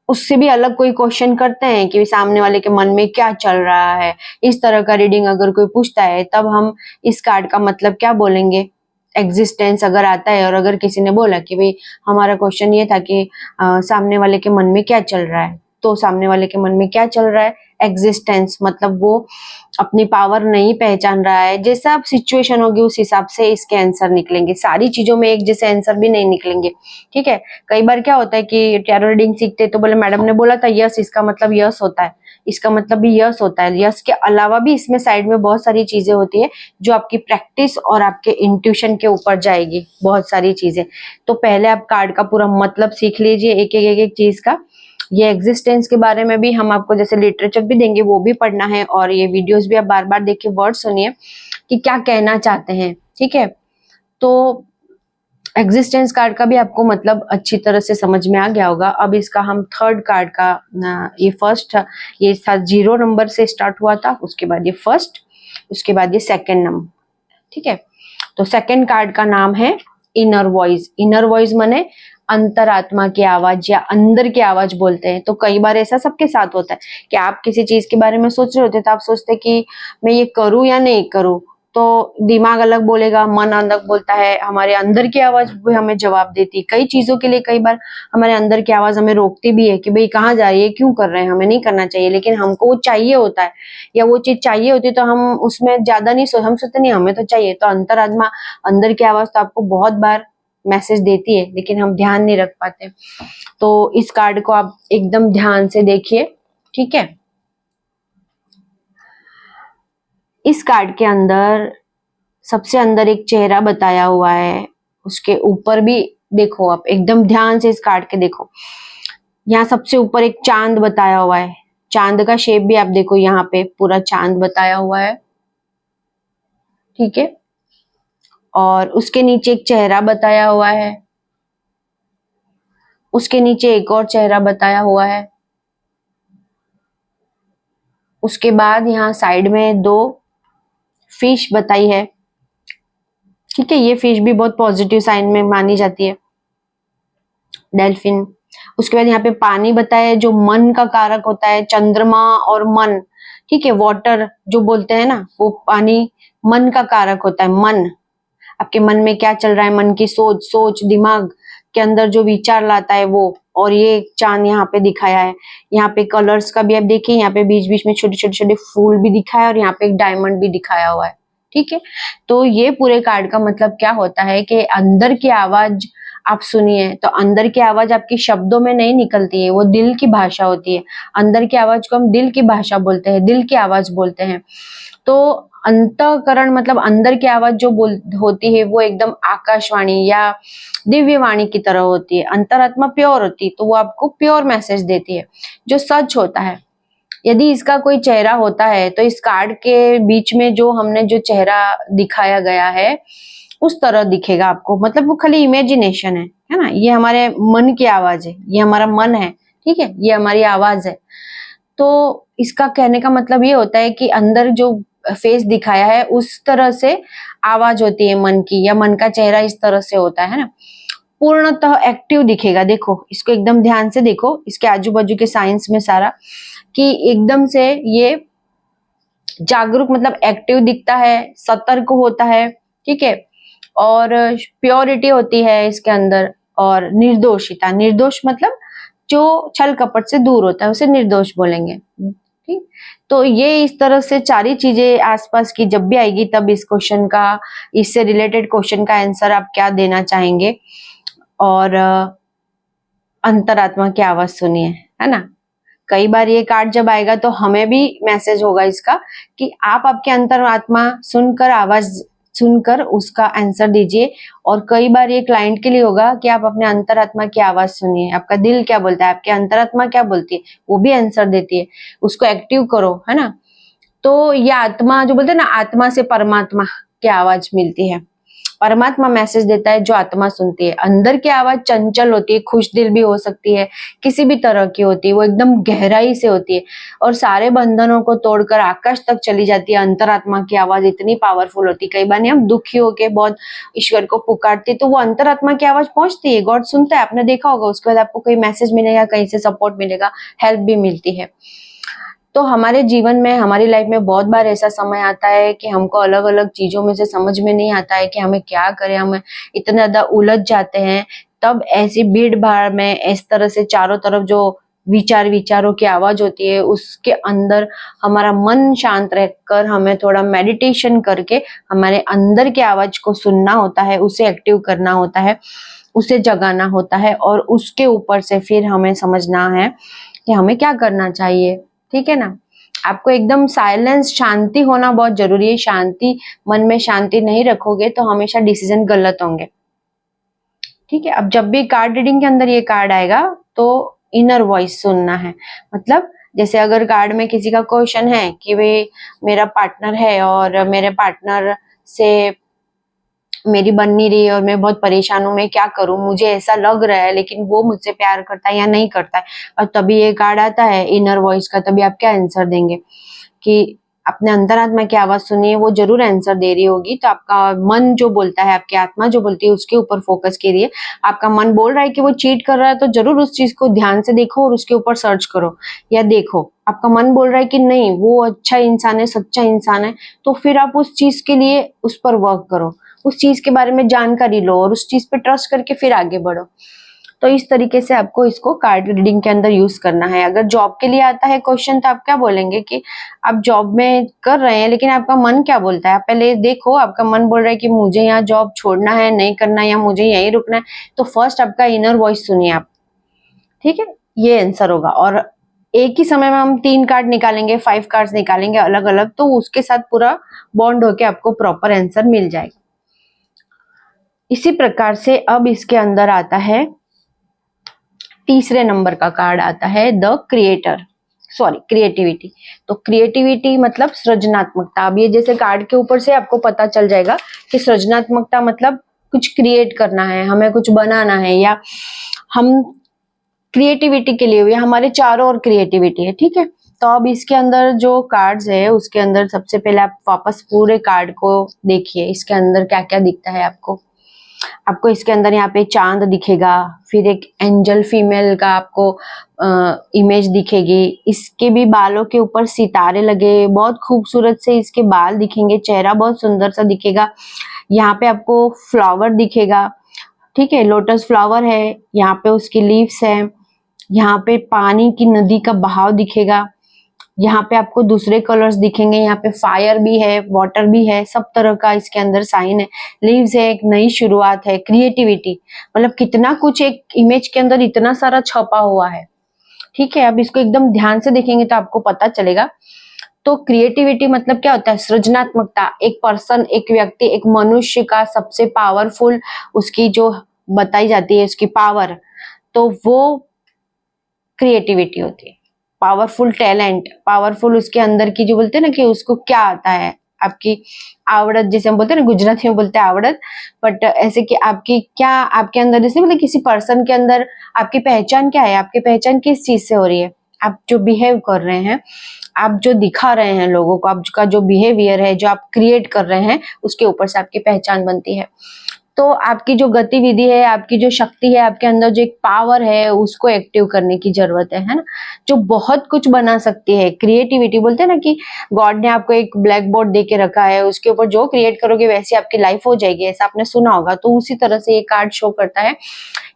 उससे भी अलग कोई क्वेश्चन करते हैं कि सामने वाले के मन में क्या चल रहा है, इस तरह का रीडिंग अगर कोई पूछता है, तब हम इस कार्ड का मतलब क्या बोलेंगे? एग्जिस्टेंस अगर आता है और अगर किसी ने बोला कि भाई हमारा क्वेश्चन ये था कि सामने वाले के मन में क्या चल रहा है, तो सामने वाले के मन में क्या चल रहा है? एग्जिस्टेंस, मतलब वो अपनी पावर नहीं पहचान रहा है। जैसा आप सिचुएशन होगी उस हिसाब से इसके आंसर निकलेंगे, सारी चीजों में एक जैसे आंसर भी नहीं निकलेंगे, ठीक है। कई बार क्या होता है कि टैरो रीडिंग सीखते तो बोले मैडम ने बोला था यस, इसका मतलब यस होता है, इसका मतलब भी यस होता है। यस के अलावा भी इसमें साइड में बहुत सारी चीजें होती है जो आपकी प्रैक्टिस और आपके इंट्यूशन के ऊपर जाएगी, बहुत सारी चीजें। तो पहले आप कार्ड का पूरा मतलब सीख लीजिए, एक एक चीज का। ये एग्जिस्टेंस के बारे में भी हम आपको जैसे लिटरेचर भी देंगे, वो भी पढ़ना है, और ये वीडियोस भी आप बार बार देखिए, वर्ड सुनिए कि क्या कहना चाहते हैं, ठीक है। तो एग्जिस्टेंस कार्ड का भी आपको मतलब अच्छी तरह से समझ में आ गया होगा। अब इसका हम थर्ड कार्ड का, ये फर्स्ट, ये 0 नंबर से स्टार्ट हुआ था, उसके बाद ये फर्स्ट, उसके बाद ये सेकेंड नंबर, ठीक है। तो सेकेंड कार्ड का नाम है इनर वॉइस। इनर वॉइस माने अंतरात्मा की आवाज या अंदर की आवाज बोलते हैं। तो कई बार ऐसा सबके साथ होता है कि आप किसी चीज के बारे में सोच रहे होते तो आप सोचते कि मैं ये करूं या नहीं करूं, तो दिमाग अलग बोलेगा, मन अलग बोलता है, हमारे अंदर की आवाज भी हमें जवाब देती है कई चीजों के लिए। कई बार हमारे अंदर की आवाज हमें रोकती भी है कि भाई कहाँ जा रही है, क्यों कर रहे हैं, हमें नहीं करना चाहिए, लेकिन हमको वो चाहिए होता है, या वो चीज चाहिए होती है तो हम उसमें ज्यादा नहीं हम सोचते नहीं हमें तो चाहिए। तो अंतरात्मा, अंदर की आवाज तो आपको बहुत बार मैसेज देती है, लेकिन हम ध्यान नहीं रख पाते। तो इस कार्ड को आप एकदम ध्यान से देखिए, ठीक है। इस कार्ड के अंदर सबसे अंदर एक चेहरा बताया हुआ है, उसके ऊपर भी देखो, आप एकदम ध्यान से इस कार्ड के देखो। यहाँ सबसे ऊपर एक चांद बताया हुआ है, चांद का शेप भी आप देखो, यहाँ पे पूरा चांद बताया हुआ है, ठीक है। और उसके नीचे एक चेहरा बताया हुआ है, उसके नीचे एक और चेहरा बताया हुआ है, उसके बाद यहाँ साइड में 2 फिश बताई है, ठीक है। ये फिश भी बहुत पॉजिटिव साइन में मानी जाती है, डेल्फिन। उसके बाद यहाँ पे पानी बताया है जो मन का कारक होता है, चंद्रमा और मन, ठीक है। वाटर जो बोलते हैं ना, वो पानी मन का कारक होता है। मन, आपके मन में क्या चल रहा है, मन की सोच दिमाग के अंदर जो विचार लाता है वो। और ये चांद यहाँ पे दिखाया है, यहाँ पे कलर्स का भी आप देखिए, यहाँ पे बीच बीच में छोटे छोटे छोटे फूल भी दिखाया है, और यहाँ पे एक डायमंड भी दिखाया हुआ है, ठीक है। तो ये पूरे कार्ड का मतलब क्या होता है कि अंदर की आवाज आप सुनिए, तो अंदर की आवाज आपकी शब्दों में नहीं निकलती है, वो दिल की भाषा होती है। अंदर की आवाज को हम दिल की भाषा बोलते हैं, दिल की आवाज बोलते हैं। तो अंतःकरण मतलब अंदर की आवाज जो होती है वो एकदम आकाशवाणी या दिव्य वाणी की तरह होती है। अंतरात्मा प्योर होती है, तो वो आपको प्योर मैसेज देती है जो सच होता है। यदि इसका कोई चेहरा होता है तो इस कार्ड के बीच में जो हमने जो चेहरा दिखाया गया है उस तरह दिखेगा आपको, मतलब वो खाली इमेजिनेशन है ना। ये हमारे मन की आवाज है, ये हमारा मन है, ठीक है, ये हमारी आवाज है। तो इसका कहने का मतलब ये होता है कि अंदर जो फेस दिखाया है उस तरह से आवाज होती है मन की, या मन का चेहरा इस तरह से होता है ना, पूर्णतः एक्टिव दिखेगा। देखो इसको एकदम ध्यान से देखो, इसके आजू बाजू के साइंस में सारा, कि एकदम से ये जागरूक मतलब एक्टिव दिखता है, सतर्क होता है, ठीक है। और प्योरिटी होती है इसके अंदर, और निर्दोषिता, निर्दोष मतलब जो छल कपट से दूर होता है उसे निर्दोष बोलेंगे, ठीक। तो ये इस तरह से सारी चीजें आसपास की जब भी आएगी तब इस क्वेश्चन का, इससे रिलेटेड क्वेश्चन का आंसर आप क्या देना चाहेंगे। और अंतरात्मा की आवाज सुनिए, है ना। कई बार ये कार्ड जब आएगा तो हमें भी मैसेज होगा इसका कि आप आपके अंतरात्मा सुनकर, आवाज सुनकर उसका आंसर दीजिए। और कई बार ये क्लाइंट के लिए होगा कि आप अपने अंतरात्मा की आवाज सुनिए, आपका दिल क्या बोलता है, आपकी अंतरात्मा क्या बोलती है, वो भी आंसर देती है, उसको एक्टिव करो, है ना। तो ये आत्मा जो बोलते हैं ना, आत्मा से परमात्मा की आवाज मिलती है। परमात्मा मैसेज देता है जो आत्मा सुनती है। अंदर की आवाज चंचल होती है, खुश दिल भी हो सकती है, किसी भी तरह की होती है, वो एकदम गहराई से होती है और सारे बंधनों को तोड़कर आकाश तक चली जाती है। अंतरात्मा की आवाज इतनी पावरफुल होती है। कई बार नहीं, हम दुखी होके बहुत ईश्वर को पुकारते तो वो अंतरात्मा की आवाज पहुंचती है, गॉड सुनता है, आपने देखा होगा। उसके बाद आपको कोई मैसेज मिलेगा, कहीं से सपोर्ट मिलेगा, हेल्प भी मिलती है। तो हमारे जीवन में, हमारी लाइफ में बहुत बार ऐसा समय आता है कि हमको अलग अलग चीजों में से समझ में नहीं आता है कि हमें क्या करें, हम इतना ज्यादा उलझ जाते हैं। तब ऐसी भीड़ भाड़ में इस तरह से चारों तरफ जो विचारों की आवाज होती है, उसके अंदर हमारा मन शांत रहकर हमें थोड़ा मेडिटेशन करके हमारे अंदर की आवाज को सुनना होता है, उसे एक्टिव करना होता है, उसे जगाना होता है और उसके ऊपर से फिर हमें समझना है कि हमें क्या करना चाहिए। ठीक है ना। आपको एकदम साइलेंस, शांति होना बहुत जरूरी है। शांति, मन में शांति नहीं रखोगे तो हमेशा डिसीजन गलत होंगे। ठीक है। अब जब भी कार्ड रीडिंग के अंदर ये कार्ड आएगा तो इनर वॉइस सुनना है। मतलब जैसे अगर कार्ड में किसी का क्वेश्चन है कि भाई मेरा पार्टनर है और मेरे पार्टनर से मेरी बन नहीं रही है और मैं बहुत परेशान हूँ, मैं क्या करूँ, मुझे ऐसा लग रहा है लेकिन वो मुझसे प्यार करता है या नहीं करता है। और तभी ये कार्ड आता है इनर वॉइस का, तभी आप क्या आंसर देंगे कि अपने अंतरात्मा की आवाज सुनिए, वो जरूर आंसर दे रही होगी। तो आपका मन जो बोलता है, आपकी आत्मा जो बोलती है, उसके ऊपर फोकस कीजिए। आपका मन बोल रहा है कि वो चीट कर रहा है तो जरूर उस चीज को ध्यान से देखो और उसके ऊपर सर्च करो या देखो। आपका मन बोल रहा है कि नहीं वो अच्छा इंसान है, सच्चा इंसान है, तो फिर आप उस चीज के लिए उस पर वर्क करो, उस चीज के बारे में जानकारी लो और उस चीज पे ट्रस्ट करके फिर आगे बढ़ो। तो इस तरीके से आपको इसको कार्ड रीडिंग के अंदर यूज करना है। अगर जॉब के लिए आता है क्वेश्चन तो आप क्या बोलेंगे कि आप जॉब में कर रहे हैं लेकिन आपका मन क्या बोलता है। आप पहले देखो, आपका मन बोल रहा है कि मुझे यहाँ जॉब छोड़ना है, नहीं करना, या मुझे यहीं रुकना है, तो फर्स्ट आपका इनर वॉइस सुनिए आप। ठीक है, ये आंसर होगा। और एक ही समय में हम 3 कार्ड निकालेंगे, 5 कार्ड निकालेंगे अलग अलग, तो उसके साथ पूरा बॉन्ड होके आपको प्रॉपर आंसर मिल जाएगा। इसी प्रकार से अब इसके अंदर आता है तीसरे नंबर का कार्ड आता है द क्रिएटर, सॉरी क्रिएटिविटी। तो क्रिएटिविटी मतलब सृजनात्मकता। अब ये जैसे कार्ड के ऊपर से आपको पता चल जाएगा कि सृजनात्मकता मतलब कुछ क्रिएट करना है, हमें कुछ बनाना है, या हम क्रिएटिविटी के लिए हुए, हमारे चारों ओर क्रिएटिविटी है। ठीक है। तो अब इसके अंदर जो कार्ड्स है उसके अंदर सबसे पहले आप वापस पूरे कार्ड को देखिए, इसके अंदर क्या क्या दिखता है आपको। आपको इसके अंदर यहाँ पे चांद दिखेगा, फिर एक एंजल फीमेल का आपको इमेज दिखेगी। इसके भी बालों के ऊपर सितारे लगे, बहुत खूबसूरत से इसके बाल दिखेंगे, चेहरा बहुत सुंदर सा दिखेगा। यहाँ पे आपको फ्लावर दिखेगा, ठीक है, लोटस फ्लावर है, यहाँ पे उसकी लीव्स है, यहाँ पे पानी की नदी का बहाव दिखेगा, यहाँ पे आपको दूसरे कलर्स दिखेंगे, यहाँ पे फायर भी है, वाटर भी है, सब तरह का इसके अंदर साइन है। लीव्स है, एक नई शुरुआत है, क्रिएटिविटी, मतलब कितना कुछ एक इमेज के अंदर इतना सारा छपा हुआ है। ठीक है। अब इसको एकदम ध्यान से देखेंगे तो आपको पता चलेगा। तो क्रिएटिविटी मतलब क्या होता है, सृजनात्मकता। एक पर्सन, एक व्यक्ति, एक मनुष्य का सबसे पावरफुल उसकी जो बताई जाती है उसकी पावर, तो वो क्रिएटिविटी होती है। पावरफुल टैलेंट, पावरफुल उसके अंदर की जो बोलते हैं ना कि उसको क्या आता है, आपकी आवड़त, जैसे हम बोलते हैं ना, गुजराती में बोलते हैं आवड़त, बट ऐसे कि आपकी क्या आपके अंदर, जैसे मतलब किसी पर्सन के अंदर आपकी पहचान क्या है, आपकी पहचान किस चीज से हो रही है, आप जो बिहेव कर रहे हैं, आप जो दिखा रहे हैं लोगों को, आपका जो बिहेवियर है, जो आप क्रिएट कर रहे हैं, उसके ऊपर से आपकी पहचान बनती है। तो आपकी जो गतिविधि है, आपकी जो शक्ति है, आपके अंदर जो एक पावर है, उसको एक्टिव करने की जरूरत है ना, जो बहुत कुछ बना सकती है। क्रिएटिविटी बोलते हैं ना कि गॉड ने आपको एक ब्लैक बोर्ड दे के रखा है, उसके ऊपर जो क्रिएट करोगे वैसी आपकी लाइफ हो जाएगी, ऐसा आपने सुना होगा। तो उसी तरह से ये कार्ड शो करता है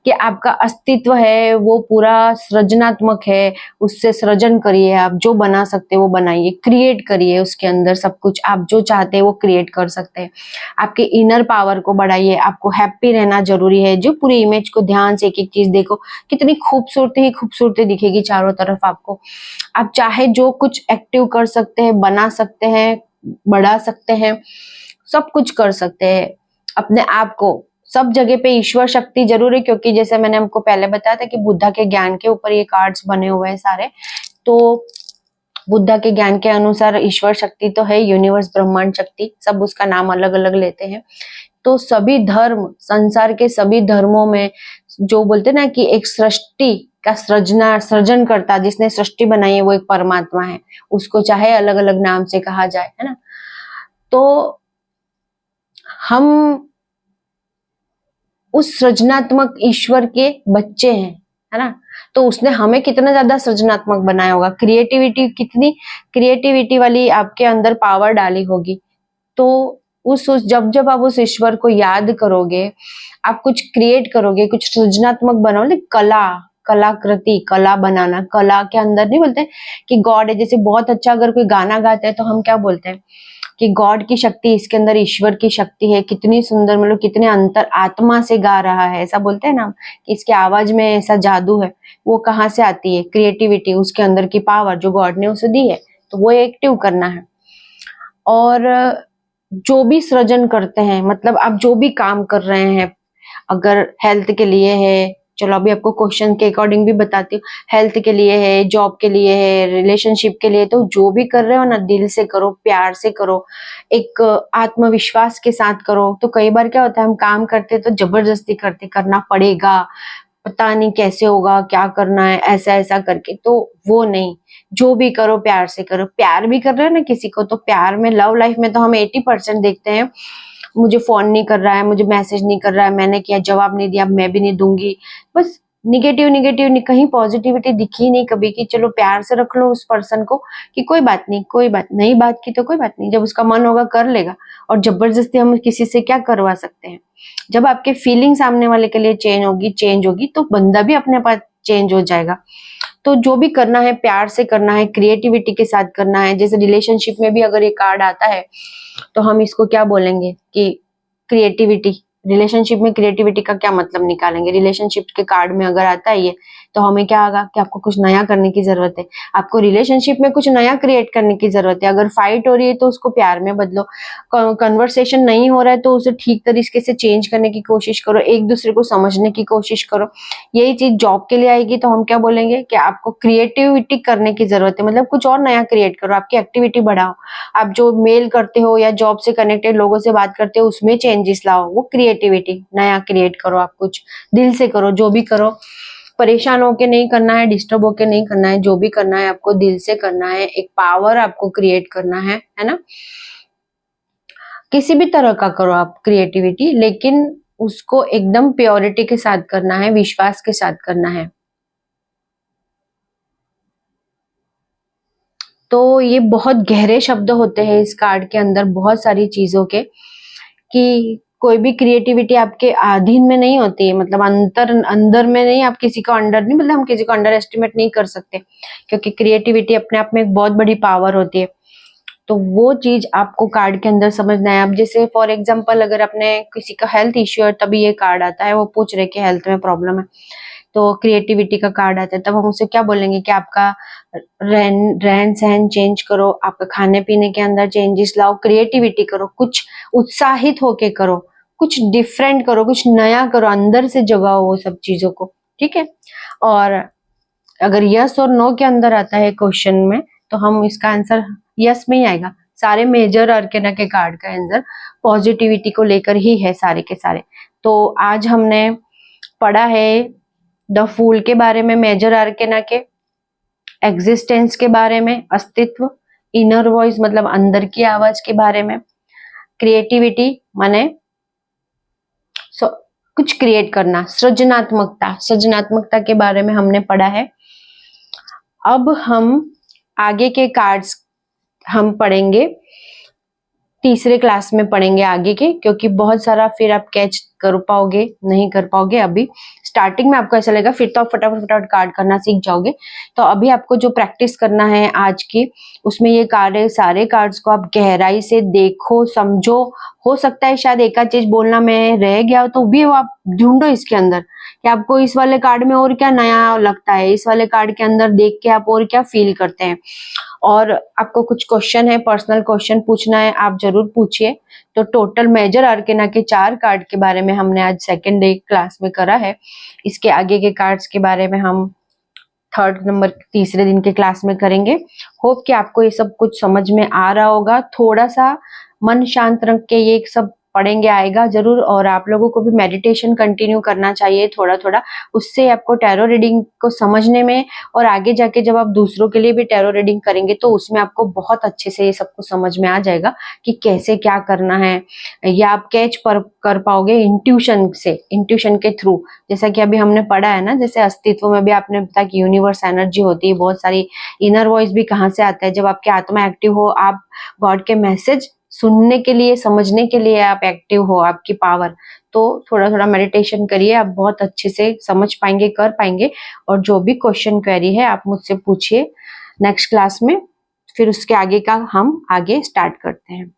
कि आपका अस्तित्व है वो पूरा सृजनात्मक है, उससे सृजन करिए, आप जो बना सकते हैं वो बनाइए, क्रिएट करिए, उसके अंदर सब कुछ आप जो चाहते हैं वो क्रिएट कर सकते हैं। आपके इनर पावर को बढ़ाइए, आपको हैप्पी रहना जरूरी है। जो पूरी इमेज को ध्यान से एक एक चीज देखो, कितनी खूबसूरती ही खूबसूरती दिखेगी चारों तरफ आपको। आप चाहे जो कुछ एक्टिव कर सकते हैं, बना सकते हैं, बढ़ा सकते हैं, सब कुछ कर सकते हैं। अपने आप को सब जगह पे ईश्वर शक्ति जरूर है, क्योंकि जैसे मैंने हमको पहले बताया था कि बुद्धा के ज्ञान के ऊपर ये कार्ड्स बने हुए हैं सारे। तो बुद्धा के ज्ञान के अनुसार ईश्वर शक्ति तो है, यूनिवर्स, ब्रह्मांड शक्ति, सब उसका नाम अलग अलग लेते हैं। तो सभी धर्म, संसार के सभी धर्मों में जो बोलते ना कि एक सृष्टि का सृजन करता, जिसने सृष्टि बनाई है वो एक परमात्मा है, उसको चाहे अलग अलग नाम से कहा जाए, है ना। तो हम उस सृजनात्मक ईश्वर के बच्चे हैं, है ना। तो उसने हमें कितना ज्यादा सृजनात्मक बनाया होगा, क्रिएटिविटी, कितनी क्रिएटिविटी वाली आपके अंदर पावर डाली होगी। तो उस जब जब आप उस ईश्वर को याद करोगे, आप कुछ क्रिएट करोगे, कुछ सृजनात्मक बनाओगे, कला, कलाकृति, कला बनाना, कला के अंदर नहीं बोलते कि गॉड है। जैसे बहुत अच्छा अगर कोई गाना गाता है तो हम क्या बोलते हैं कि गॉड की शक्ति, इसके अंदर ईश्वर की शक्ति है, कितनी सुंदर, मतलब कितने अंतर आत्मा से गा रहा है, ऐसा बोलते हैं ना कि इसके आवाज में ऐसा जादू है। वो कहाँ से आती है? क्रिएटिविटी, उसके अंदर की पावर जो गॉड ने उसे दी है, तो वो एक्टिव करना है। और जो भी सृजन करते हैं, मतलब आप जो भी काम कर रहे हैं, अगर हेल्थ के लिए है, चलो अभी आपको क्वेश्चन के अकॉर्डिंग भी बताती हूँ, हेल्थ के लिए है, जॉब के लिए है, रिलेशनशिप के लिए, तो जो भी कर रहे हो ना, दिल से करो, प्यार से करो, एक आत्मविश्वास के साथ करो। तो कई बार क्या होता है, हम काम करते तो जबरदस्ती करते, करना पड़ेगा, पता नहीं कैसे होगा, क्या करना है, ऐसा ऐसा करके, तो वो नहीं। जो भी करो प्यार से करो। प्यार भी कर रहे हो ना किसी को, तो प्यार में, लव लाइफ में तो हम 80% देखते हैं, मुझे फोन नहीं कर रहा है, मुझे मैसेज नहीं कर रहा है, मैंने किया जवाब नहीं दिया, मैं भी नहीं दूंगी, बस निगेटिव निगेटिव, कहीं पॉजिटिविटी दिखी नहीं कभी कि चलो प्यार से रख लो उस पर्सन को, कि कोई बात नहीं, कोई बात नहीं, बात की तो कोई बात नहीं, जब उसका मन होगा कर लेगा। और जबरदस्ती हम किसी से क्या करवा सकते हैं? जब आपके फीलिंग सामने वाले के लिए चेंज होगी तो बंदा भी अपने पास चेंज हो जाएगा। तो जो भी करना है प्यार से करना है, क्रिएटिविटी के साथ करना है। जैसे रिलेशनशिप में भी अगर ये कार्ड आता है तो हम इसको क्या बोलेंगे कि क्रिएटिविटी, रिलेशनशिप में क्रिएटिविटी का क्या मतलब निकालेंगे? रिलेशनशिप के कार्ड में अगर आता है ये, तो हमें क्या होगा कि आपको कुछ नया करने की जरूरत है, आपको रिलेशनशिप में कुछ नया क्रिएट करने की जरूरत है। अगर फाइट हो रही है तो उसको प्यार में बदलो, कन्वर्सेशन नहीं हो रहा है तो उसे ठीक तरीके से चेंज करने की कोशिश करो, एक दूसरे को समझने की कोशिश करो। यही चीज जॉब के लिए आएगी तो हम क्या बोलेंगे कि आपको क्रिएटिविटी करने की जरूरत है, मतलब कुछ और नया क्रिएट करो, आपकी एक्टिविटी बढ़ाओ। आप जो मेल करते हो या जॉब से कनेक्टेड लोगों से बात करते हो उसमें चेंजेस लाओ, वो क्रिएटिविटी नया क्रिएट करो। आप कुछ दिल से करो, जो भी करो, परेशान होके नहीं करना है, डिस्टर्ब होके नहीं करना है, जो भी करना है आपको दिल से करना है। एक पावर आपको क्रिएट करना है ना। किसी भी तरह का करो आप क्रिएटिविटी, लेकिन उसको एकदम प्योरिटी के साथ करना है, विश्वास के साथ करना है। तो ये बहुत गहरे शब्द होते हैं इस कार्ड के अंदर, बहुत सारी चीजों के, कि कोई भी क्रिएटिविटी आपके अधीन में नहीं होती है, मतलब अंदर में नहीं, आप किसी को अंडर नहीं, मतलब हम किसी को अंडर एस्टिमेट नहीं कर सकते, क्योंकि क्रिएटिविटी अपने आप में एक बहुत बड़ी पावर होती है। तो वो चीज आपको कार्ड के अंदर समझना है। अब जैसे फॉर एग्जांपल अगर अपने किसी का हेल्थ इश्यू है, तभी ये कार्ड आता है, वो पूछ रहे कि हेल्थ में प्रॉब्लम है, तो क्रिएटिविटी का कार्ड आता है, तब हम उसे क्या बोलेंगे कि आपका रहन सहन चेंज करो, आपका खाने पीने के अंदर चेंजेस लाओ, क्रिएटिविटी करो, कुछ उत्साहित होके करो, कुछ डिफरेंट करो, कुछ नया करो, अंदर से जगाओ वो सब चीजों को, ठीक है। और अगर यस और नो के अंदर आता है क्वेश्चन में, तो हम इसका आंसर यस में ही आएगा। सारे मेजर अर्केना के कार्ड का आंसर पॉजिटिविटी को लेकर ही है सारे के सारे। तो आज हमने पढ़ा है द फूल के बारे में, मेजर अर्केना के, एग्जिस्टेंस के बारे में, अस्तित्व, इनर वॉइस मतलब अंदर की आवाज के बारे में, क्रिएटिविटी माने कुछ क्रिएट करना, सृजनात्मकता के बारे में हमने पढ़ा है। अब हम आगे के कार्ड्स हम पढ़ेंगे तीसरे क्लास में पढ़ेंगे आगे के, क्योंकि बहुत सारा फिर आप कैच कर पाओगे नहीं कर पाओगे। अभी स्टार्टिंग में आपको ऐसा लगेगा, फिर तो आप फटाफट फटाफट कार्ड करना सीख जाओगे। तो अभी आपको जो प्रैक्टिस करना है आज की, उसमें ये कार्ड है, सारे कार्ड्स को आप गहराई से देखो, समझो। हो सकता है शायद एक आध चीज बोलना में रह गया हो, तो भी वो आप ढूंढो इसके अंदर कि आपको इस वाले कार्ड में और क्या नया लगता है, इस वाले कार्ड के अंदर देख के आप और क्या फील करते हैं। और आपको कुछ क्वेश्चन है, पर्सनल क्वेश्चन पूछना है, आप जरूर पूछिए। तो टोटल मेजर आर्केना के 4 कार्ड के बारे में हमने आज सेकेंड डे क्लास में करा है। इसके आगे के कार्ड्स के बारे में हम थर्ड नंबर तीसरे दिन के क्लास में करेंगे। होप कि आपको ये सब कुछ समझ में आ रहा होगा। थोड़ा सा मन शांत रख के ये सब पढ़ेंगे, आएगा जरूर। और आप लोगों को भी मेडिटेशन कंटिन्यू करना चाहिए थोड़ा थोड़ा, उससे आपको टैरो रीडिंग को समझने में, और आगे जाके जब आप दूसरों के लिए भी टैरो रीडिंग करेंगे तो उसमें आपको बहुत अच्छे से ये सब कुछ समझ में आ जाएगा कि कैसे क्या करना है। या आप कैच कर पाओगे इंट्यूशन से, इंट्यूशन के थ्रू। जैसा कि अभी हमने पढ़ा है ना, जैसे अस्तित्व में भी आपने बताया कि यूनिवर्स एनर्जी होती है, बहुत सारी इनर वॉइस भी कहाँ से आता है, जब आपकी आत्मा एक्टिव हो, आप गॉड के मैसेज सुनने के लिए, समझने के लिए आप एक्टिव हो, आपकी पावर। तो थोड़ा थोड़ा मेडिटेशन करिए, आप बहुत अच्छे से समझ पाएंगे, कर पाएंगे। और जो भी क्वेश्चन क्वेरी है आप मुझसे पूछिए नेक्स्ट क्लास में, फिर उसके आगे का हम आगे स्टार्ट करते हैं।